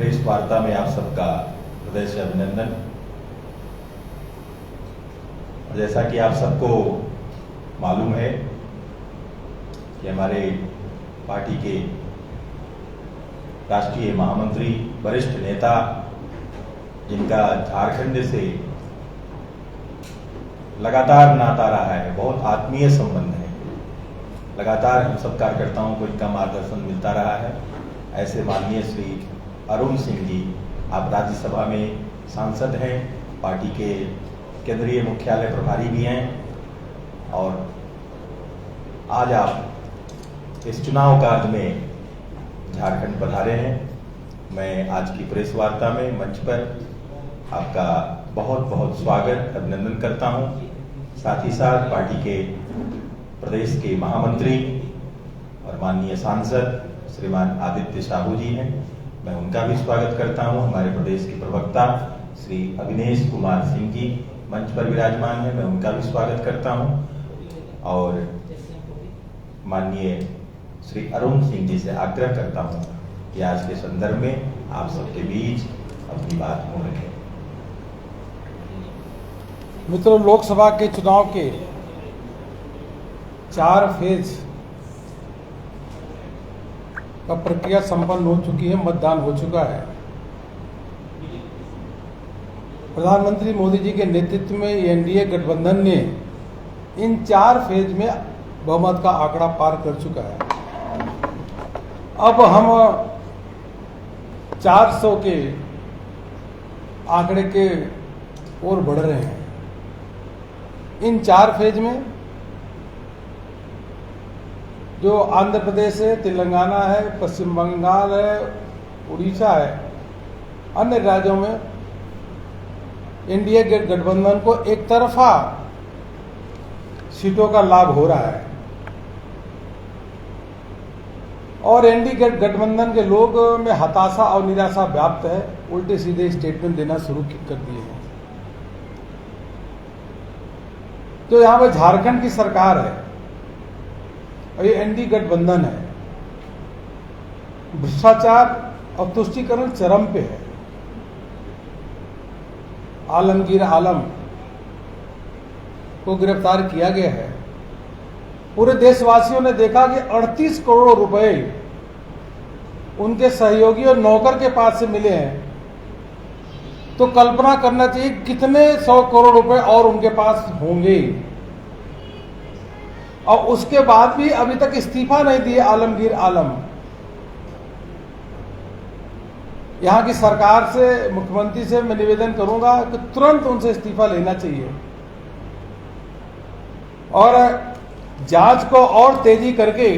Press वार्ता में आप सबका हृदय से अभिनंदन। जैसा कि आप सबको मालूम है कि हमारे पार्टी के राष्ट्रीय महामंत्री, वरिष्ठ नेता, जिनका झारखंड से लगातार नाता रहा है, बहुत आत्मीय संबंध है, लगातार हम सब कार्यकर्ताओं को इनका मार्गदर्शन मिलता रहा है, ऐसे माननीय श्री अरुण सिंह जी, आप राज्यसभा में सांसद हैं, पार्टी के केंद्रीय मुख्यालय प्रभारी भी हैं और आज आप इस चुनाव काल में झारखंड पधारे हैं। मैं आज की प्रेस वार्ता में मंच पर आपका बहुत बहुत स्वागत, अभिनंदन करता हूं। साथ ही साथ पार्टी के प्रदेश के महामंत्री और माननीय सांसद श्रीमान आदित्य साहू जी हैं, मैं उनका भी स्वागत करता हूं। हमारे प्रदेश के प्रवक्ता श्री अविनेश कुमार सिंह जी मंच पर विराजमान हैं, मैं उनका भी स्वागत करता हूं और माननीय श्री अरुण सिंह जी से आग्रह करता हूं कि आज के संदर्भ में आप सबके बीच अपनी बात हो रखें। मित्रों, लोकसभा के चुनाव के 4 फेज का प्रक्रिया संपन्न हो चुकी है, मतदान हो चुका है। प्रधानमंत्री मोदी जी के नेतृत्व में एनडीए गठबंधन ने इन 4 फेज में बहुमत का आंकड़ा पार कर चुका है। अब हम 400 के आंकड़े के ओर बढ़ रहे हैं। इन 4 फेज में जो आंध्र प्रदेश है, तेलंगाना है, पश्चिम बंगाल है, उड़ीसा है, अन्य राज्यों में एनडीए गठबंधन को एक तरफा सीटों का लाभ हो रहा है और एनडीए गठबंधन के लोग में हताशा और निराशा व्याप्त है, उल्टे सीधे स्टेटमेंट देना शुरू कर दिए हैं। तो यहां पर झारखंड की सरकार है और ये एनडीए गठबंधन है, भ्रष्टाचार और तुष्टीकरण चरम पे है। आलमगीर आलम को गिरफ्तार किया गया है। पूरे देशवासियों ने देखा कि 38 करोड़ रुपए उनके सहयोगी और नौकर के पास से मिले हैं, तो कल्पना करना चाहिए कितने 100 करोड़ रुपए और उनके पास होंगे। और उसके बाद भी अभी तक इस्तीफा नहीं दिए आलमगीर आलम। यहां की सरकार से, मुख्यमंत्री से मैं निवेदन करूंगा कि तुरंत उनसे इस्तीफा लेना चाहिए और जांच को और तेजी करके,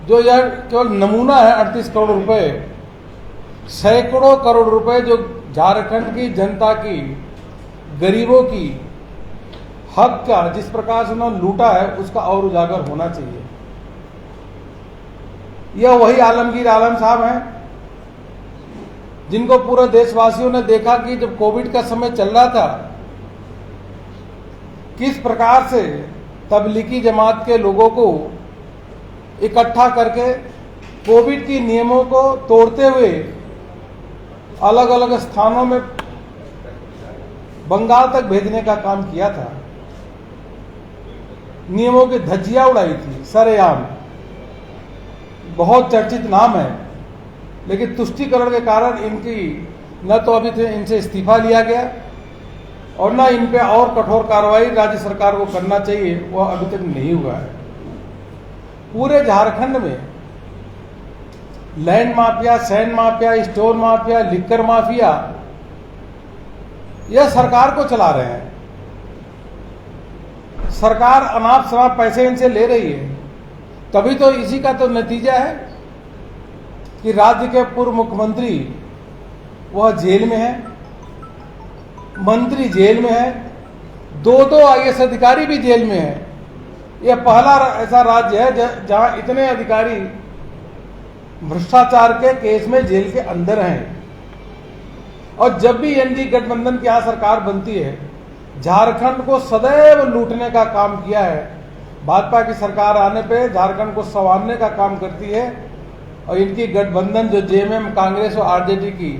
जो यह केवल नमूना है 38 करोड़ रुपए, सैकड़ों करोड़ रुपए जो झारखंड की जनता की, गरीबों की हक का जिस प्रकार से उन्होंने लूटा है, उसका और उजागर होना चाहिए। यह वही आलमगीर आलम साहब हैं जिनको पूरे देशवासियों ने देखा कि जब कोविड का समय चल रहा था, किस प्रकार से तबलीगी जमात के लोगों को इकट्ठा करके कोविड के नियमों को तोड़ते हुए अलग अलग स्थानों में बंगाल तक भेजने का काम किया था। नियमों की धज्जियां उड़ाई थी सरेआम। बहुत चर्चित नाम है, लेकिन तुष्टीकरण के कारण इनकी न तो अभी इनसे इस्तीफा लिया गया और न इन पे और कठोर कार्रवाई राज्य सरकार को करना चाहिए, वह अभी तक नहीं हुआ है। पूरे झारखंड में land mafia, sand mafia, stone mafia, liquor mafia यह सरकार को चला रहे हैं। सरकार अनाप शनाप पैसे इनसे ले रही है। तभी तो इसी का तो नतीजा है कि राज्य के पूर्व मुख्यमंत्री वह जेल में है, मंत्री जेल में है, 2 आईएएस अधिकारी भी जेल में है। यह पहला ऐसा राज्य है जहां इतने अधिकारी भ्रष्टाचार के केस में जेल के अंदर हैं। और जब भी एनडीए गठबंधन की यहां सरकार बनती है, झारखंड को सदैव लूटने का काम किया है। भाजपा की सरकार आने पे झारखंड को संवारने का काम करती है और इनकी गठबंधन जो जेएमएम, कांग्रेस और आरजेडी की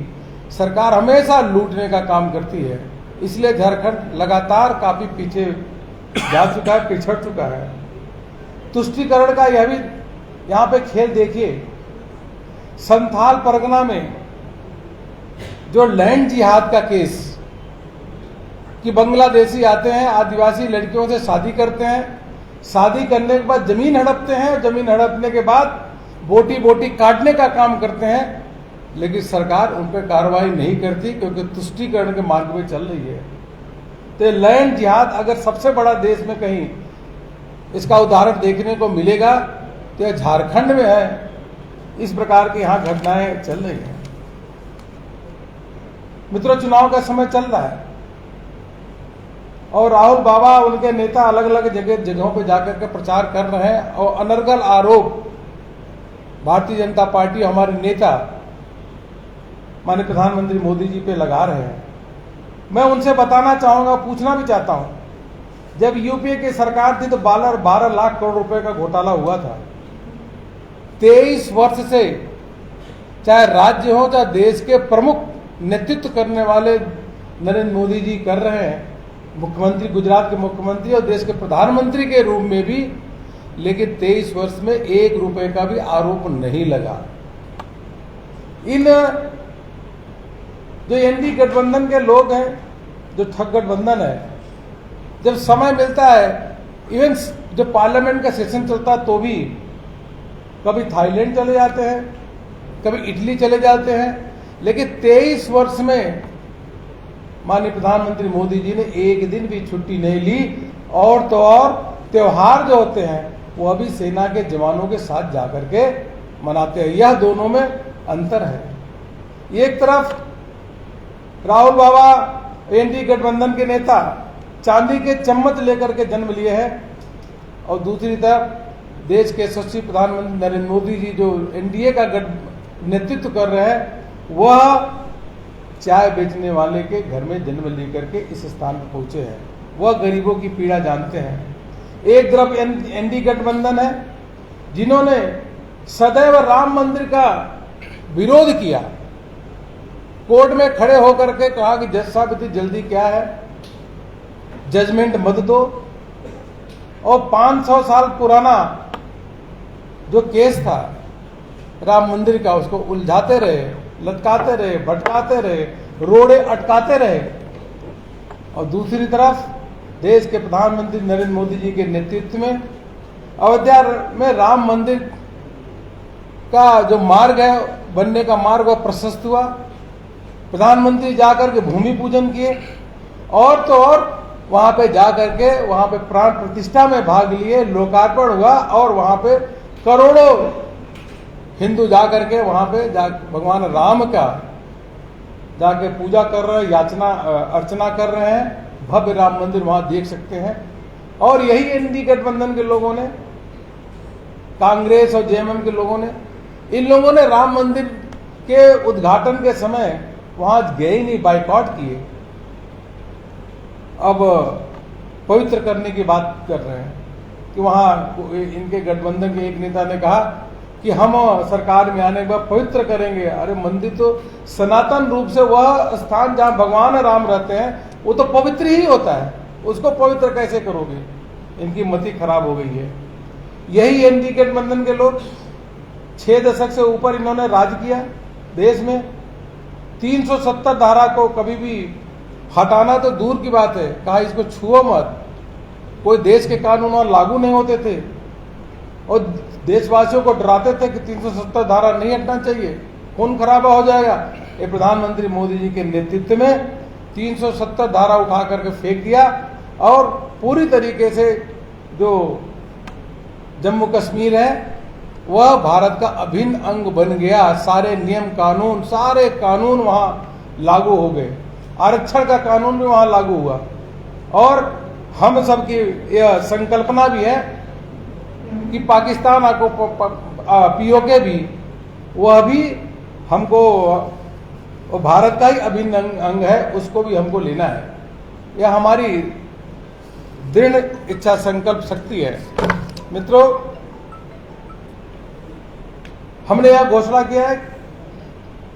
सरकार हमेशा लूटने का काम करती है, इसलिए झारखंड लगातार काफी पीछे जा चुका है, पिछड़ चुका है। तुष्टीकरण का यह भी यहाँ पे खेल देखिए, संथाल परगना में जो लैंड जिहाद का केस कि बांग्लादेशी आते हैं, आदिवासी लड़कियों से शादी करते हैं, शादी करने के बाद जमीन हड़पते हैं, जमीन हड़पने के बाद बोटी बोटी काटने का काम करते हैं, लेकिन सरकार उन पर कार्रवाई नहीं करती क्योंकि तुष्टीकरण के मार्ग में चल रही है। तो लैंड जिहाद अगर सबसे बड़ा देश में कहीं इसका उदाहरण देखने को मिलेगा तो यह झारखंड में है। इस प्रकार की यहाँ घटनाएं चल रही हैं। मित्रों, चुनाव का समय चल रहा है और राहुल बाबा, उनके नेता अलग अलग जगहों पर जाकर के प्रचार कर रहे हैं और अनर्गल आरोप भारतीय जनता पार्टी, हमारे नेता माननीय प्रधानमंत्री मोदी जी पे लगा रहे हैं। मैं उनसे बताना चाहूंगा, पूछना भी चाहता हूं, जब यूपीए की सरकार थी तो 12 लाख करोड़ रुपए का घोटाला हुआ था। 23 वर्ष से चाहे राज्य हो चाहे देश के प्रमुख नेतृत्व करने वाले नरेंद्र मोदी जी कर रहे हैं, मुख्यमंत्री, गुजरात के मुख्यमंत्री और देश के प्रधानमंत्री के रूप में भी, लेकिन 23 वर्ष में 1 रुपए का भी आरोप नहीं लगा। इन जो एनडी गठबंधन के लोग हैं, जो ठग गठबंधन है, जब समय मिलता है, इवन जब पार्लियामेंट का सेशन चलता है तो भी कभी थाईलैंड चले जाते हैं, कभी इटली चले जाते हैं, लेकिन 23 वर्ष में माननीय प्रधानमंत्री मोदी जी ने एक दिन भी छुट्टी नहीं ली। और तो और त्योहार जो होते हैं वो अभी सेना के जवानों के साथ जाकर के मनाते हैं। यह दोनों में अंतर है। एक तरफ राहुल बाबा एनडी गठबंधन के नेता चांदी के चम्मच लेकर के जन्म लिए हैं और दूसरी तरफ देश के यशस्वी प्रधानमंत्री नरेंद्र मोदी जी जो एनडीए का नेतृत्व कर रहे हैं, वह चाय बेचने वाले के घर में जन्म लेकर के इस स्थान पर पहुंचे हैं। वह गरीबों की पीड़ा जानते हैं। एक तरफ एनडी गठबंधन है जिन्होंने सदैव राम मंदिर का विरोध किया, कोर्ट में खड़े होकर के कहा कि जज साहब इतनी जल्दी क्या है, जजमेंट मत दो। और 500 साल पुराना जो केस था राम मंदिर का, उसको उलझाते रहे, लटकाते रहे, भटकाते रहे, रोड़े अटकाते रहे। और दूसरी तरफ देश के प्रधानमंत्री नरेंद्र मोदी जी के नेतृत्व में अयोध्या में राम मंदिर का जो मार्ग है, बनने का मार्ग, वह प्रशस्त हुआ। प्रधानमंत्री जाकर के भूमि पूजन किए और तो और वहां पे जाकर के वहां पे प्राण प्रतिष्ठा में भाग लिए, लोकार्पण हुआ और वहां पे करोड़ों हिंदू जाकर के वहां पे भगवान राम का जाके पूजा कर रहे हैं, याचना अर्चना कर रहे हैं। भव्य राम मंदिर वहां देख सकते हैं। और यही एनडी गठबंधन के लोगों ने, कांग्रेस और जेएमएम के लोगों ने, इन लोगों ने राम मंदिर के उद्घाटन के समय वहां गए नहीं, बाइकआउट किए। अब पवित्र करने की बात कर रहे हैं कि वहां इनके गठबंधन के एक नेता ने कहा कि हम सरकार में आने के बाद पवित्र करेंगे। अरे मंदिर तो सनातन रूप से वह स्थान जहां भगवान राम रहते हैं वो तो पवित्र ही होता है, उसको पवित्र कैसे करोगे? इनकी मति खराब हो गई है। यही एनडी गठबंधन के लोग 6 दशक से ऊपर इन्होंने राज किया देश में। 370 धारा को कभी भी हटाना तो दूर की बात है, कहा इसको छुओ मत। कोई देश के कानून और लागू नहीं होते थे और देशवासियों को डराते थे कि 370 धारा नहीं हटना चाहिए, खून खराबा हो जाएगा। ये प्रधानमंत्री मोदी जी के नेतृत्व में 370 धारा उठा करके फेंक दिया और पूरी तरीके से जो जम्मू कश्मीर है वह भारत का अभिन्न अंग बन गया। सारे नियम कानून, सारे कानून वहां लागू हो गए। आरक्षण का कानून भी वहां लागू हुआ। और हम सबकी यह संकल्पना भी है कि पाकिस्तान को पीओके भी, वह भी हमको भारत का ही अभिन्न अंग है, उसको भी हमको लेना है। यह हमारी दृढ़ इच्छा संकल्प शक्ति है। मित्रों, हमने यह घोषणा किया है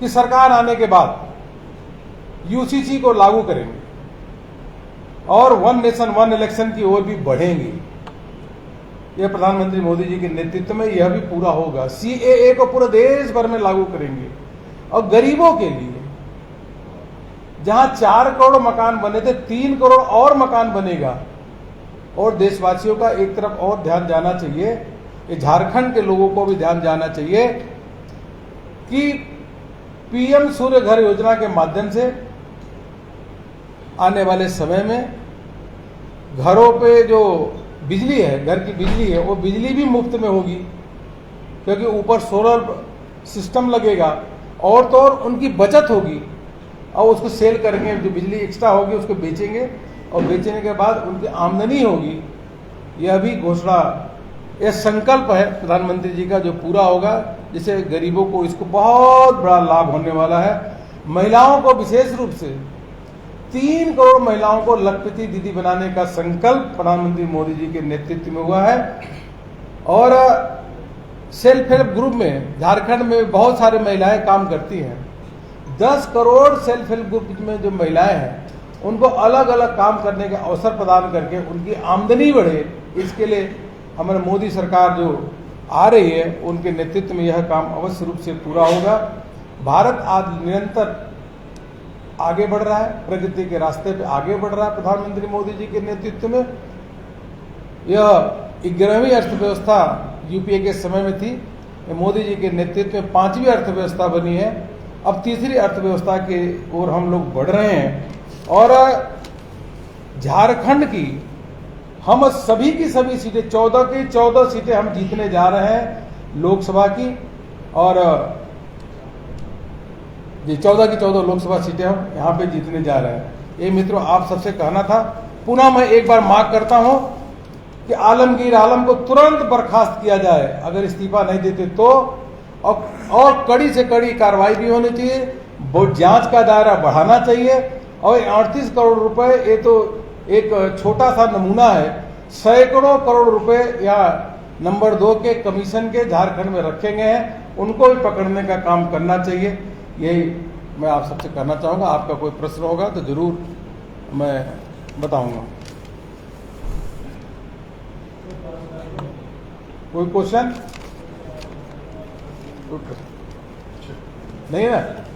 कि सरकार आने के बाद यूसीसी को लागू करेंगे और वन नेशन वन इलेक्शन की ओर भी बढ़ेंगे। यह प्रधानमंत्री मोदी जी के नेतृत्व में यह भी पूरा होगा। सीएए को पूरे देश भर में लागू करेंगे और गरीबों के लिए जहां 4 करोड़ मकान बने थे 3 करोड़ और मकान बनेगा। और देशवासियों का एक तरफ और ध्यान जाना चाहिए, ये झारखंड के लोगों को भी ध्यान जाना चाहिए कि पीएम सूर्य घर योजना के माध्यम से आने वाले समय में घरों पे जो बिजली है, घर की बिजली है, वो बिजली भी मुफ्त में होगी, क्योंकि ऊपर सोलर सिस्टम लगेगा और तो और उनकी बचत होगी और उसको सेल करेंगे, जो बिजली एक्स्ट्रा होगी उसको बेचेंगे और बेचने के बाद उनकी आमदनी होगी। यह भी घोषणा, यह संकल्प है प्रधानमंत्री जी का जो पूरा होगा, जिससे गरीबों को इसको बहुत बड़ा लाभ होने वाला है। महिलाओं को विशेष रूप से 3 करोड़ महिलाओं को लखपति दीदी बनाने का संकल्प प्रधानमंत्री मोदी जी के नेतृत्व में हुआ है। और सेल्फ हेल्प ग्रुप में झारखंड में बहुत सारे महिलाएं काम करती हैं। 10 करोड़ सेल्फ हेल्प ग्रुप में जो महिलाएं हैं उनको अलग अलग काम करने का अवसर प्रदान करके उनकी आमदनी बढ़े, इसके लिए हमारे मोदी सरकार जो आ रही है उनके नेतृत्व में यह काम अवश्य रूप से पूरा होगा। भारत आज निरंतर आगे बढ़ रहा है, प्रगति के रास्ते पे आगे बढ़ रहा है। प्रधानमंत्री मोदी जी के नेतृत्व में यह 11वीं अर्थव्यवस्था यूपीए के समय में थी, मोदी जी के नेतृत्व में 5वीं अर्थव्यवस्था बनी है। अब तीसरी अर्थव्यवस्था की ओर हम लोग बढ़ रहे हैं और झारखंड की हम सभी की सभी सीटें 14 की 14 सीटें हम जीतने जा रहे हैं लोकसभा की, और ये 14 की 14 लोकसभा सीटें हम यहाँ पे जीतने जा रहे हैं। ये मित्रों आप सबसे कहना था। पुनः मैं एक बार मांग करता हूं कि आलमगीर आलम को तुरंत बर्खास्त किया जाए, अगर इस्तीफा नहीं देते तो, और कड़ी से कड़ी कार्रवाई भी होनी चाहिए। जांच का दायरा बढ़ाना चाहिए। और 38 करोड़ रुपए ये तो एक छोटा सा नमूना है, सैकड़ों करोड़ रुपए यहाँ नंबर 2 के कमीशन के झारखंड में रखे गए हैं, उनको भी पकड़ने का काम करना चाहिए। यही मैं आप सबसे कहना चाहूँगा। आपका कोई प्रश्न होगा तो जरूर मैं बताऊंगा। कोई क्वेश्चन नहीं है?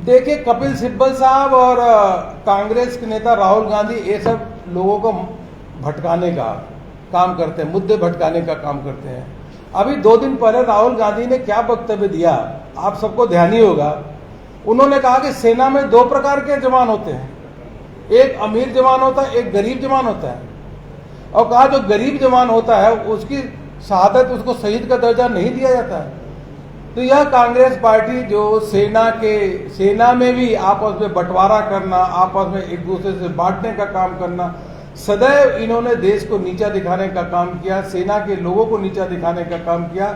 देखिए, कपिल सिब्बल साहब और कांग्रेस के नेता राहुल गांधी ये सब लोगों को भटकाने का काम करते हैं, मुद्दे भटकाने का काम करते हैं। अभी 2 दिन पहले राहुल गांधी ने क्या वक्तव्य दिया, आप सबको ध्यान ही होगा। उन्होंने कहा कि सेना में 2 प्रकार के जवान होते हैं, एक अमीर जवान होता है, एक गरीब जवान होता है। और कहा जो गरीब जवान होता है उसकी शहादत, उसको शहीद का दर्जा नहीं दिया जाता है। तो यह कांग्रेस पार्टी जो सेना में भी आपस में बंटवारा करना, आपस में एक दूसरे से बांटने का काम करना, सदैव इन्होंने देश को नीचा दिखाने का काम किया, सेना के लोगों को नीचा दिखाने का काम किया।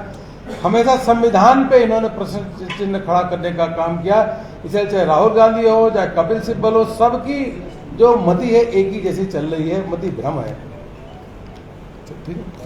हमेशा संविधान पे इन्होंने प्रश्न चिन्ह खड़ा करने का काम किया। इसलिए चाहे राहुल गांधी हो चाहे कपिल सिब्बल हो, सबकी जो मति है एक ही जैसी चल रही है, मति भ्रम है। ठीक है।